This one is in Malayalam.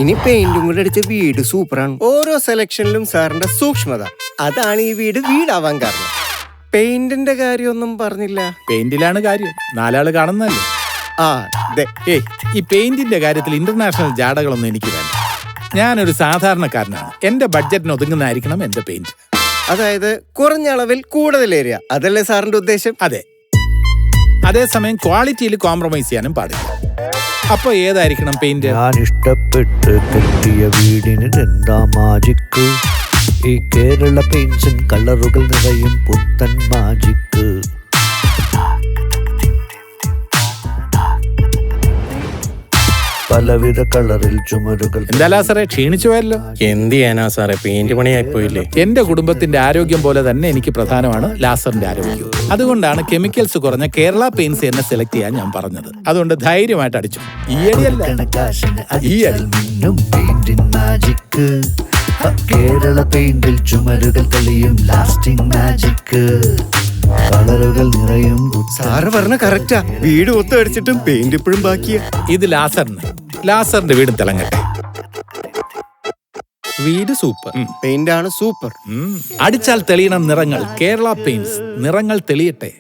ഇനി പെയിന്റും കൂടെ അടിച്ച വീട് സൂപ്പറാണ്. ഓരോ സെലക്ഷനിലും സാറിന്റെ സൂക്ഷ്മത, അതാണ് ഈ വീട് വീടാവാൻ കാരണം. പെയിന്റിന്റെ കാര്യമൊന്നും പറഞ്ഞില്ല. പെയിന്റിലാണ് കാര്യം, നാലാള് കാണുന്നല്ലേ. ഈ പെയിന്റിന്റെ കാര്യത്തിൽ ഇന്റർനാഷണൽ ജാടകളൊന്നും എനിക്ക് വേണ്ട. ഞാനൊരു സാധാരണക്കാരനാണ്. എന്റെ ബഡ്ജറ്റിന് ഒതുങ്ങുന്നതായിരിക്കണം എന്റെ പെയിന്റ്. അതായത് കുറഞ്ഞ അളവിൽ കൂടുതൽ ഏരിയ, അതല്ലേ സാറിന്റെ ഉദ്ദേശം? അതെ. അതേസമയം ക്വാളിറ്റിയിൽ കോംപ്രമൈസ് ചെയ്യാനും പാടില്ല. അപ്പൊ ഏതായിരിക്കണം പെയിന്റ്? ഞാൻ ഇഷ്ടപ്പെട്ട് കെട്ടിയ വീടിന് എന്താ മാജിക്ക്? ഈ കേരള പെയിന്റ്സിൻ കളറുകൾ നിറയും പുത്തൻ മാജിക്ക്. പലവിധ കളറിൽ ചുമരുകൾ. എന്താ സാറേ, ക്ഷീണിച്ചു പോയല്ലോ? എന്ത് ചെയ്യാനാ സാറേ, പെയിന്റ് പണിയായി പോയില്ലേ. എന്റെ കുടുംബത്തിന്റെ ആരോഗ്യം പോലെ തന്നെ എനിക്ക് പ്രധാനമാണ് ലാസറിന്റെ ആരോഗ്യം. അതുകൊണ്ടാണ് കെമിക്കൽസ് കുറഞ്ഞ കേരള പെയിന്റ്സ് എന്നെ സെലക്ട് ചെയ്യാൻ ഞാൻ പറഞ്ഞത്. അതുകൊണ്ട് ധൈര്യമായിട്ട് അടിച്ചു. ഈ കേരള പെയിന്റിൽ ചുമരുകൾ തെളിയും ലാസ്റ്റിംഗ് മാജിക്. കളറുകൾ നിറയും. സാറ് പറഞ്ഞ കറക്റ്റാ. വീട് ഒത്തടിച്ചിട്ടും പെയിന്റ് ഇപ്പോഴും ബാക്കിയാ. ഇത് ലാസറിന്റെ വീടും തിളങ്ങട്ടെ. വീട് സൂപ്പർ, പെയിന്റ് ആണ് സൂപ്പർ. അടിച്ചാൽ തെളിയണം നിറങ്ങൾ. കേരള പെയിന്റ്സ്, നിറങ്ങൾ തെളിയട്ടെ.